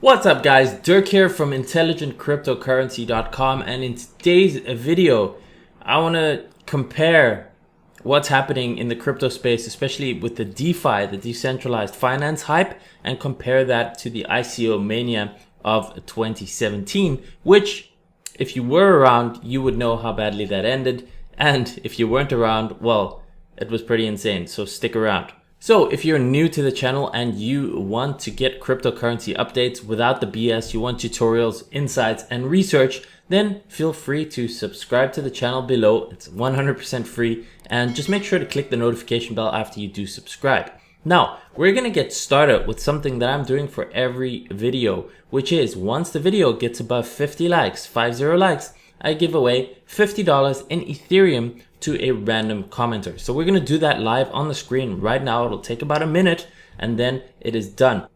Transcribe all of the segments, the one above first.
What's up guys, Dirk here from intelligentcryptocurrency.com, and in today's video I want to compare what's happening in the crypto space, especially with the DeFi, the decentralized finance hype, and compare that to the ICO mania of 2017, which if you were around you would know how badly that ended, and if you weren't around, well, it was pretty insane, so stick around. So if you're new to the channel and you want to get cryptocurrency updates without the BS, you want tutorials, insights, and research, then feel free to subscribe to the channel below. It's 100% free, and just make sure to click the notification bell after you do subscribe. Now, we're going to get started with something that I'm doing for every video, which is once the video gets above 50 likes, 50 likes, I give away $50 in Ethereum to a random commenter. So we're going to do that live on the screen right now. It'll take about a minute and then it is done.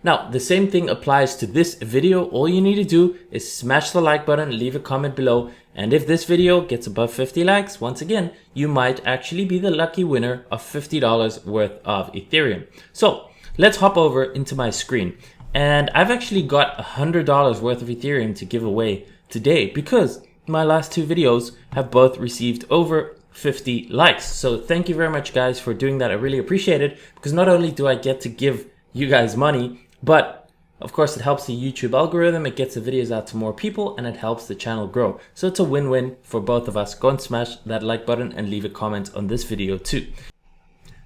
Now, the same thing applies to this video. All you need to do is smash the like button, leave a comment below, and if this video gets above 50 likes, once again, you might actually be the lucky winner of $50 worth of Ethereum. So let's hop over into my screen, and I've actually got $100 worth of Ethereum to give away today because my last two videos have both received over 50 likes. So thank you very much guys for doing that. I really appreciate it, because not only do I get to give you guys money, but of course it helps the YouTube algorithm, it gets the videos out to more people, and it helps the channel grow. So it's a win-win for both of us. Go and smash that like button and leave a comment on this video too.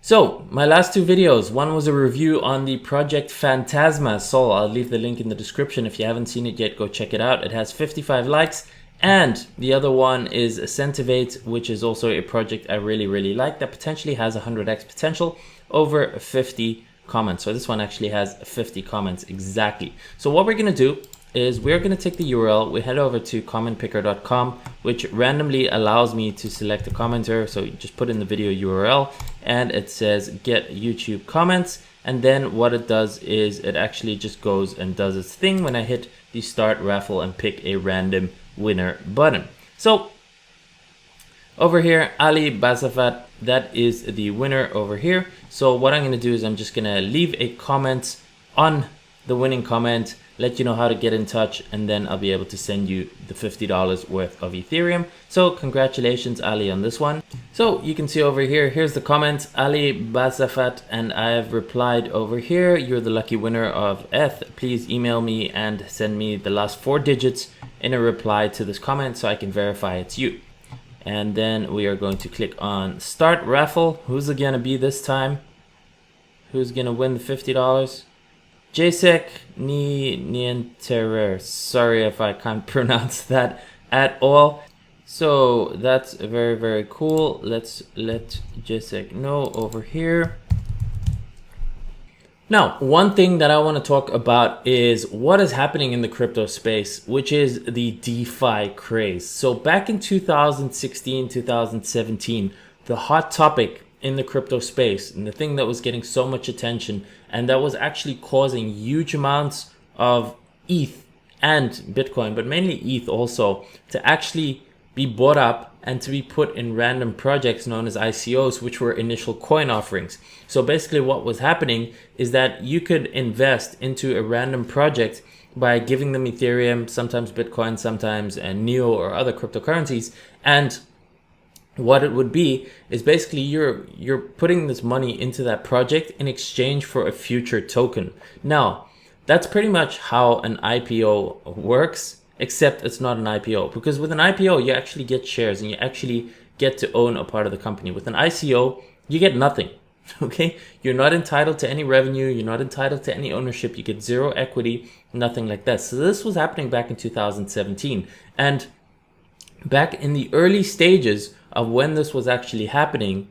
So my last two videos, one was a review on the project Phantasma. So I'll leave the link in the description. If you haven't seen it yet, go check it out. It has 55 likes. And the other one is Centivate, which is also a project I really like that potentially has 100x potential, over 50 comments. So this one actually has 50 comments exactly. So what we're going to do is we're going to take the URL, we head over to commentpicker.com, which randomly allows me to select a commenter. So you just put in the video URL and it says get YouTube comments. And then what it does is it actually just goes and does its thing when I hit the start raffle and pick a random winner button. So over here, Ali Basafat, that is the winner over here. So what I'm going to do is I'm just going to leave a comment on the winning comment, let you know how to get in touch, and then I'll be able to send you the $50 worth of Ethereum. So congratulations Ali on this one. So you can see over here, here's the comment, Ali Basafat, and I have replied over here, you're the lucky winner of ETH. Please email me and send me the last 4 digits in a reply to this comment so I can verify it's you. And then we are going to click on start raffle. Who's it gonna be this time? Who's gonna win the $50? Jacek Nienterer. Sorry if I can't pronounce that at all. So that's very cool. Let's let Jacek know over here. Now, one thing that I want to talk about is what is happening in the crypto space, which is the DeFi craze. So back in 2016, 2017, the hot topic in the crypto space, and the thing that was getting so much attention and that was actually causing huge amounts of ETH and Bitcoin, but mainly ETH also, to actually be bought up and to be put in random projects known as ICOs, which were initial coin offerings. So basically what was happening is that you could invest into a random project by giving them Ethereum, sometimes Bitcoin, sometimes Neo or other cryptocurrencies, and what it would be is basically you're putting this money into that project in exchange for a future token. Now, that's pretty much how an IPO works, except it's not an IPO, because with an IPO you actually get shares and you actually get to own a part of the company. With an ICO you get nothing. Okay, you're not entitled to any revenue, you're not entitled to any ownership, you get zero equity, nothing like that. So this was happening back in 2017, and back in the early stages of when this was actually happening,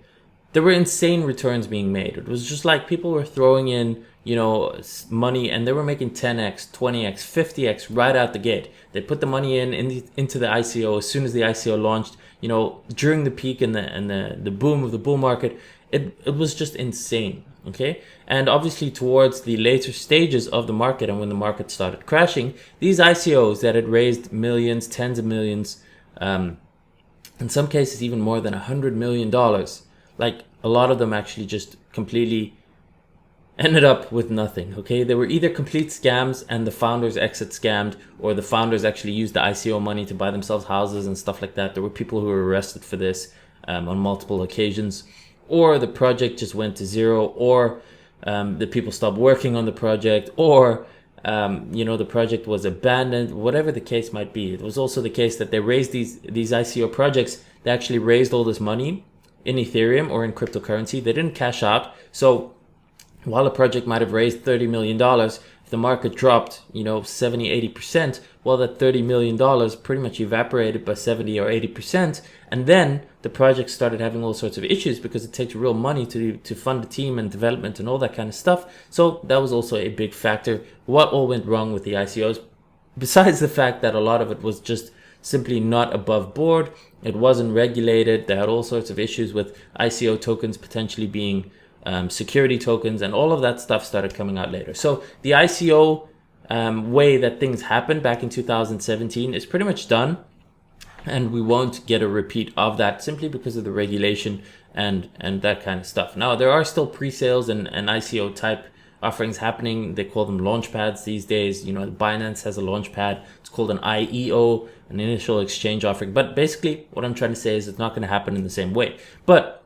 there were insane returns being made. It was just like people were throwing in, you know, money, and they were making 10x, 20x, 50x right out the gate. They put the money into the ICO as soon as the ICO launched. You know, during the peak and the boom of the bull market, it was just insane. Okay, and obviously towards the later stages of the market and when the market started crashing, these ICOs that had raised millions, tens of millions, in some cases even more than $100 million, like a lot of them actually just completely ended up with nothing. Okay, they were either complete scams and the founders exit scammed, or the founders actually used the ICO money to buy themselves houses and stuff like that. There were people who were arrested for this on multiple occasions, or the project just went to zero, or the people stopped working on the project, or the project was abandoned. Whatever the case might be, it was also the case that they raised these ICO projects. They actually raised all this money in Ethereum or in cryptocurrency. They didn't cash out. So while a project might have raised $30 million, if the market dropped, 70, 80%, well, that $30 million pretty much evaporated by 70 or 80%. And then the project started having all sorts of issues because it takes real money to fund the team and development and all that kind of stuff. So that was also a big factor. What all went wrong with the ICOs, besides the fact that a lot of it was just simply not above board. It wasn't regulated. They had all sorts of issues with ICO tokens potentially being security tokens, and all of that stuff started coming out later. So the ICO way that things happened back in 2017 is pretty much done, and we won't get a repeat of that simply because of the regulation and that kind of stuff. Now, there are still pre-sales and ICO type offerings happening. They call them launch pads these days. Binance has a launch pad. It's called an IEO, an initial exchange offering. But basically what I'm trying to say is it's not going to happen in the same way. But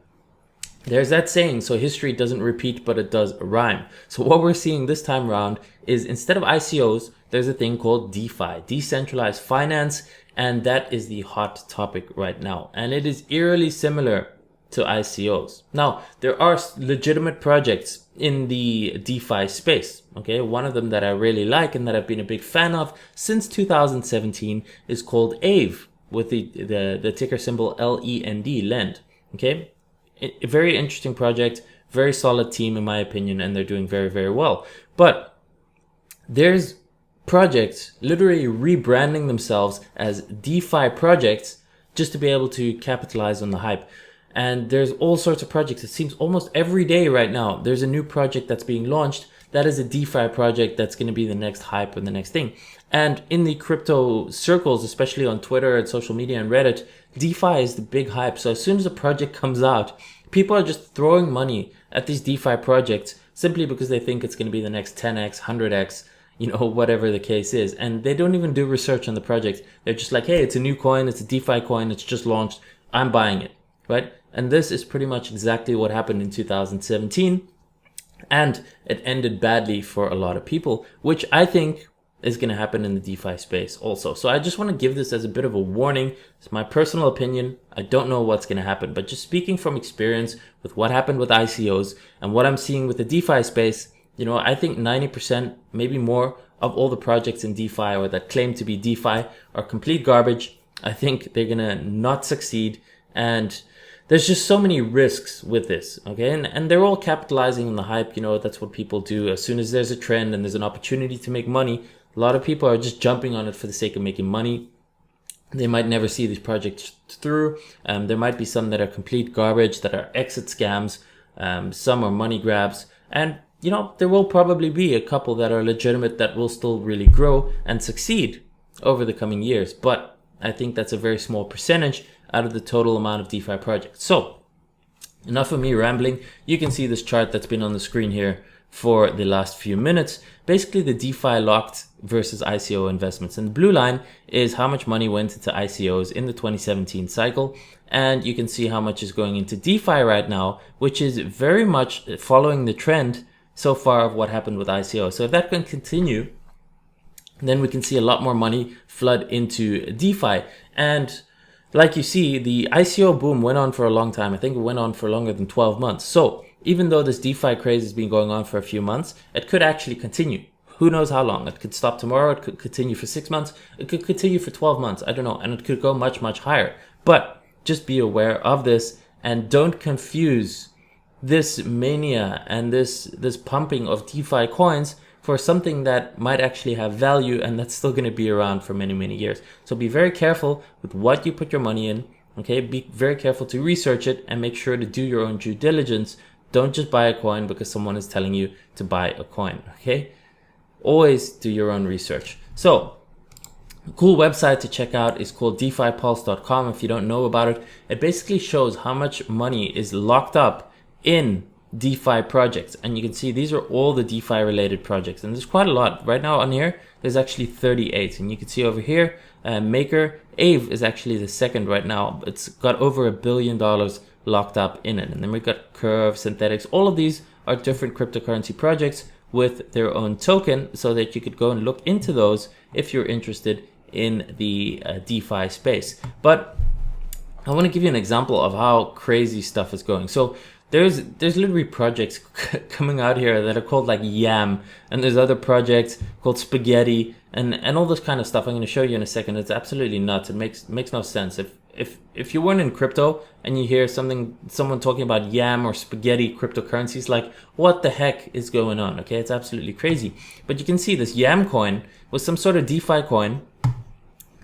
there's that saying, so history doesn't repeat, but it does rhyme. So what we're seeing this time around is, instead of ICOs, there's a thing called DeFi, decentralized finance, and that is the hot topic right now. And it is eerily similar to ICOs. Now, there are legitimate projects in the DeFi space. Okay, one of them that I really like and that I've been a big fan of since 2017 is called Aave, with the ticker symbol LEND, Lend. Okay, a very interesting project, very solid team in my opinion, and they're doing very, very well. But there's projects literally rebranding themselves as DeFi projects just to be able to capitalize on the hype. And there's all sorts of projects. It seems almost every day right now, there's a new project that's being launched that is a DeFi project that's going to be the next hype and the next thing. And in the crypto circles, especially on Twitter and social media and Reddit, DeFi is the big hype. So as soon as a project comes out, people are just throwing money at these DeFi projects simply because they think it's going to be the next 10x, 100x, whatever the case is. And they don't even do research on the project. They're just like, hey, it's a new coin, it's a DeFi coin, it's just launched, I'm buying it, right? And this is pretty much exactly what happened in 2017. And it ended badly for a lot of people, which I think is going to happen in the DeFi space also. So I just want to give this as a bit of a warning. It's my personal opinion. I don't know what's going to happen, but just speaking from experience with what happened with ICOs and what I'm seeing with the DeFi space, I think 90%, maybe more, of all the projects in DeFi or that claim to be DeFi are complete garbage. I think they're going to not succeed, and there's just so many risks with this, okay? And they're all capitalizing on the hype. That's what people do. As soon as there's a trend and there's an opportunity to make money, a lot of people are just jumping on it for the sake of making money. They might never see these projects through. There might be some that are complete garbage, that are exit scams. Some are money grabs. And, there will probably be a couple that are legitimate that will still really grow and succeed over the coming years. But I think that's a very small percentage out of the total amount of DeFi projects. So enough of me rambling. You can see this chart that's been on the screen here for the last few minutes. Basically the DeFi locked versus ICO investments. And the blue line is how much money went into ICOs in the 2017 cycle. And you can see how much is going into DeFi right now, which is very much following the trend so far of what happened with ICO. So if that can continue, then we can see a lot more money flood into DeFi. And like you see, the ICO boom went on for a long time. I think it went on for longer than 12 months. So even though this DeFi craze has been going on for a few months, it could actually continue. Who knows how long? It could stop tomorrow. It could continue for 6 months. It could continue for 12 months. I don't know. And it could go much, much higher. But just be aware of this and don't confuse this mania and this pumping of DeFi coins for something that might actually have value and that's still going to be around for many, many years. So be very careful with what you put your money in. Okay, be very careful to research it and make sure to do your own due diligence. Don't just buy a coin because someone is telling you to buy a coin. Okay, always do your own research. So a cool website to check out is called DeFiPulse.com. If you don't know about it, it basically shows how much money is locked up in DeFi projects, and you can see these are all the DeFi related projects, and there's quite a lot right now on here. There's actually 38, and you can see over here Maker Aave is actually the second right now. It's got over $1 billion locked up in it. And then we've got Curve, Synthetics. All of these are different cryptocurrency projects with their own token, so that you could go and look into those if you're interested in the DeFi space. But I want to give you an example of how crazy stuff is going. So there's literally projects coming out here that are called like Yam, and there's other projects called Spaghetti and all this kind of stuff. I'm going to show you in a second. It's absolutely nuts. It makes no sense. If you weren't in crypto and you hear someone talking about Yam or Spaghetti cryptocurrencies, like what the heck is going on? Okay, it's absolutely crazy. But you can see this Yam coin was some sort of DeFi coin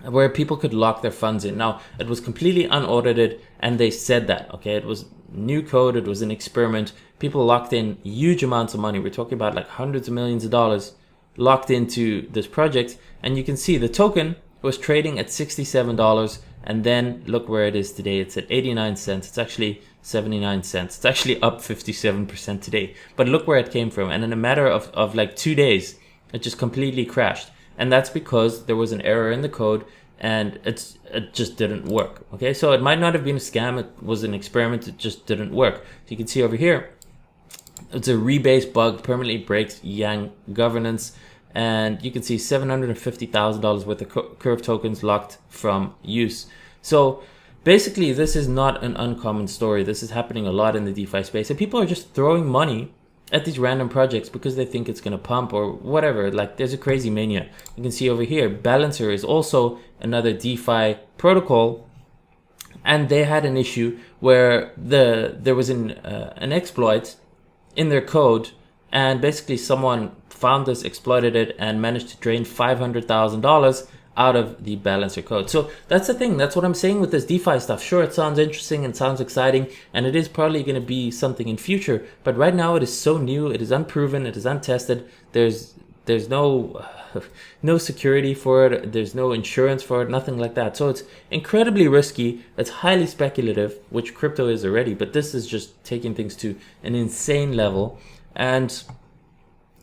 where people could lock their funds in. Now, it was completely unaudited, and they said that, okay? It was new code, it was an experiment. People locked in huge amounts of money. We're talking about like hundreds of millions of dollars locked into this project. And you can see the token was trading at $67, and then look where it is today. It's at 89 cents. It's actually 79 cents. It's actually up 57% today. But look where it came from. And in a matter of like 2 days, it just completely crashed. And that's because there was an error in the code, and it just didn't work. Okay, so it might not have been a scam. It was an experiment. It just didn't work. So you can see over here, it's a rebase bug, permanently breaks Yang governance, and you can see $750,000 worth of Curve tokens locked from use. So basically, this is not an uncommon story. This is happening a lot in the DeFi space, and people are just throwing money at these random projects because they think it's going to pump or whatever. Like, there's a crazy mania. You can see over here, Balancer is also another DeFi protocol, and they had an issue where there was an exploit in their code, and basically someone found this, exploited it, and managed to drain $500,000 out of the Balancer code. So that's the thing. That's what I'm saying with this DeFi stuff. Sure, it sounds interesting and sounds exciting, and it is probably going to be something in future. But right now, it is so new. It is unproven. It is untested. There's no no security for it. There's no insurance for it. Nothing like that. So it's incredibly risky. It's highly speculative, which crypto is already. But this is just taking things to an insane level. And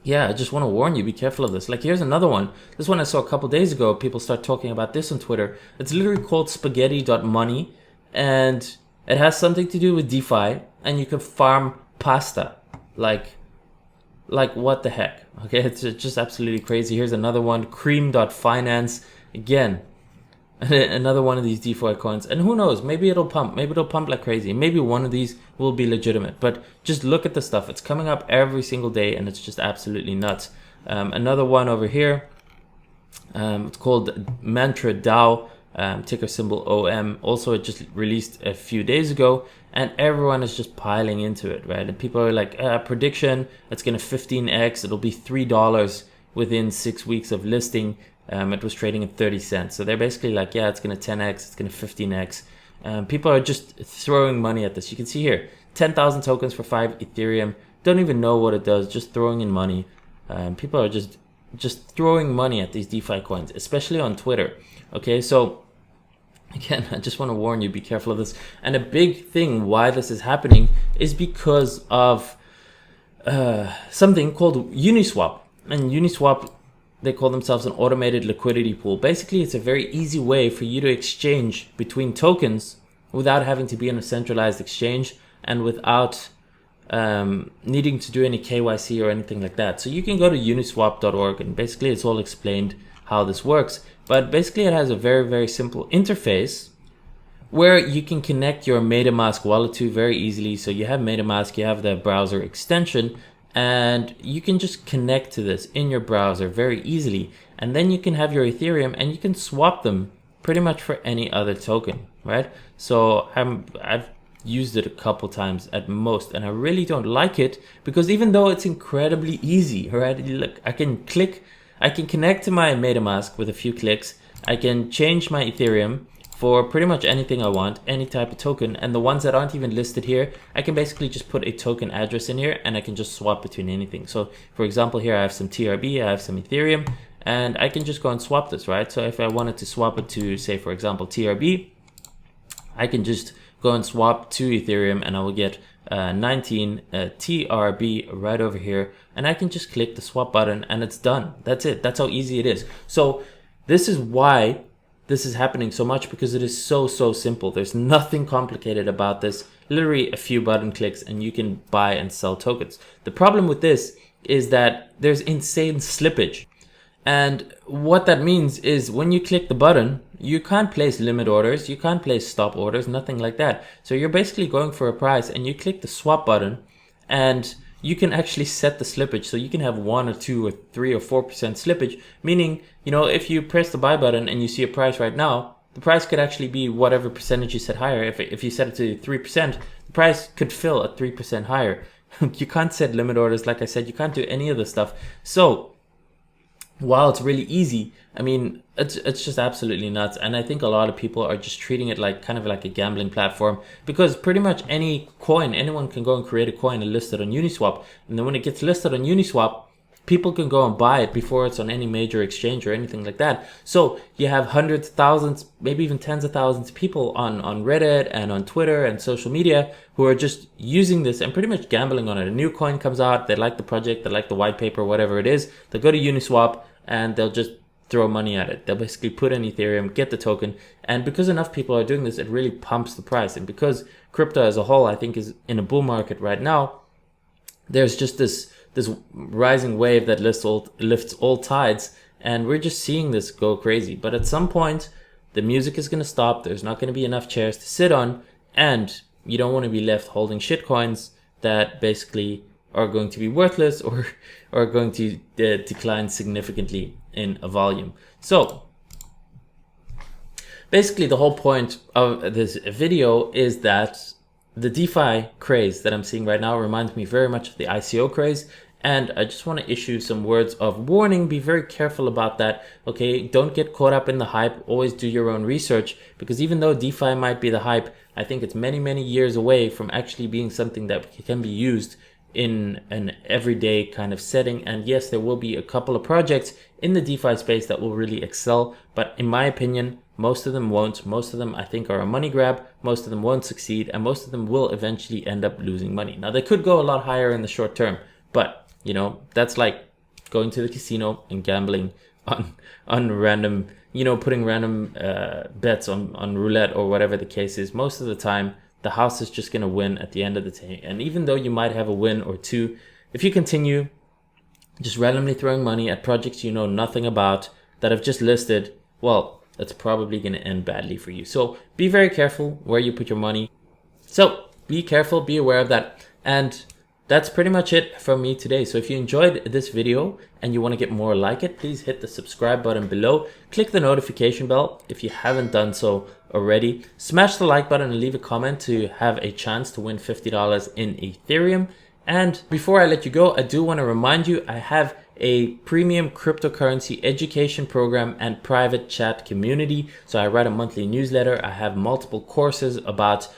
yeah, I just want to warn you, be careful of this. Like, here's another one. This one I saw a couple days ago. People start talking about this on Twitter. It's literally called spaghetti.money, and it has something to do with DeFi, and you can farm pasta. Like what the heck? Okay, it's just absolutely crazy. Here's another one, cream.finance. Again, another one of these DeFi coins, and who knows, maybe it'll pump like crazy. Maybe one of these will be legitimate, but just look at the stuff. It's coming up every single day, and it's just absolutely nuts. Another one over here, it's called Mantra DAO, ticker symbol OM. Also, it just released a few days ago, and everyone is just piling into it, right? And people are like, prediction, it's gonna 15x, it'll be $3 within 6 weeks of listing. It was trading at 30 cents. So they're basically like, yeah, it's going to 10x, it's going to 15x. People are just throwing money at this. You can see here, 10,000 tokens for 5 Ethereum. Don't even know what it does, just throwing in money. People are just throwing money at these DeFi coins, especially on Twitter. Okay, so again, I just want to warn you, be careful of this. And a big thing why this is happening is because of something called Uniswap. And Uniswap, they call themselves an automated liquidity pool. Basically, it's a very easy way for you to exchange between tokens without having to be on a centralized exchange and without needing to do any KYC or anything like that. So you can go to uniswap.org, and basically it's all explained how this works. But basically it has a very, very simple interface where you can connect your MetaMask wallet to very easily. So you have MetaMask, you have the browser extension, and you can just connect to this in your browser very easily. And then you can have your Ethereum, and you can swap them pretty much for any other token, right? So I've used it a couple times at most, and I really don't like it because even though it's incredibly easy, right? Look, I can connect to my MetaMask with a few clicks. I can change my Ethereum for pretty much anything I want, any type of token. And the ones that aren't even listed here, I can basically just put a token address in here, and I can just swap between anything. So for example, here I have some TRB, I have some Ethereum, and I can just go and swap this, right? So if I wanted to swap it to, say, for example, TRB, I can just go and swap to Ethereum, and I will get 19 TRB right over here, and I can just click the swap button and it's done. That's it. That's how easy it is. So this is why this is happening so much, because it is so simple. There's nothing complicated about this. Literally a few button clicks and you can buy and sell tokens. The problem with this is that there's insane slippage. And what that means is when you click the button, you can't place limit orders, you can't place stop orders, nothing like that. So you're basically going for a price and you click the swap button and you can actually set the slippage. So you can have 1 or 2 or 3 or 4% slippage, meaning, you know, if you press the buy button and you see a price right now, the price could actually be whatever percentage you set higher. If you set it to 3%, the price could fill at 3% higher. You can't set limit orders, like I said, you can't do any of this stuff. So while it's really easy, I mean, it's just absolutely nuts. And I think a lot of people are just treating it like kind of like a gambling platform, because pretty much any coin, anyone can go and create a coin and list it on Uniswap. And then when it gets listed on Uniswap, people can go and buy it before it's on any major exchange or anything like that. So you have hundreds, thousands, maybe even tens of thousands of people on Reddit and on Twitter and social media who are just using this and pretty much gambling on it. A new coin comes out, they like the project, they like the white paper, whatever it is, they'll go to Uniswap and they'll just throw money at it. They'll basically put in Ethereum, get the token, and because enough people are doing this, it really pumps the price. And because crypto as a whole, I think, is in a bull market right now, there's just this rising wave that lifts all tides, and we're just seeing this go crazy. But at some point, the music is going to stop. There's not going to be enough chairs to sit on, and you don't want to be left holding shit coins that basically are going to be worthless or are going to decline significantly in a volume. So basically the whole point of this video is that the DeFi craze that I'm seeing right now reminds me very much of the ICO craze. And I just want to issue some words of warning. Be very careful about that. Okay, don't get caught up in the hype. Always do your own research, because even though DeFi might be the hype, I think it's many years away from actually being something that can be used in an everyday kind of setting. And yes, there will be a couple of projects in the DeFi space that will really excel, but in my opinion, most of them won't. Most of them, I think, are a money grab. Most of them won't succeed, and most of them will eventually end up losing money. Now, they could go a lot higher in the short term, but you know, that's like going to the casino and gambling on random, you know, putting random bets on roulette or whatever the case is. Most of the time, the house is just going to win at the end of the day. And even though you might have a win or two, if you continue just randomly throwing money at projects you know nothing about that have just listed, well, that's probably going to end badly for you. So be very careful where you put your money. So be careful, be aware of that. And that's pretty much it from me today. So if you enjoyed this video and you want to get more like it, please hit the subscribe button below. Click the notification bell if you haven't done so already. Smash the like button and leave a comment to have a chance to win $50 in Ethereum. And before I let you go, I do want to remind you, I have a premium cryptocurrency education program and private chat community. So I write a monthly newsletter. I have multiple courses about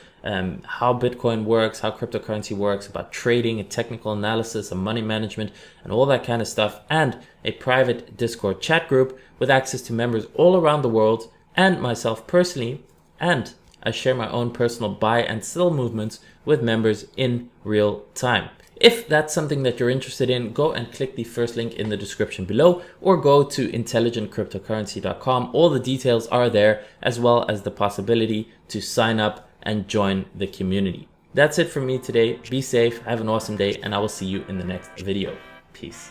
how Bitcoin works, how cryptocurrency works, about trading and technical analysis and money management and all that kind of stuff, and a private Discord chat group with access to members all around the world and myself personally. And I share my own personal buy and sell movements with members in real time. If that's something that you're interested in, go and click the first link in the description below, or go to intelligentcryptocurrency.com. All the details are there, as well as the possibility to sign up and join the community. That's it from me today. Be safe, have an awesome day, and I will see you in the next video. Peace.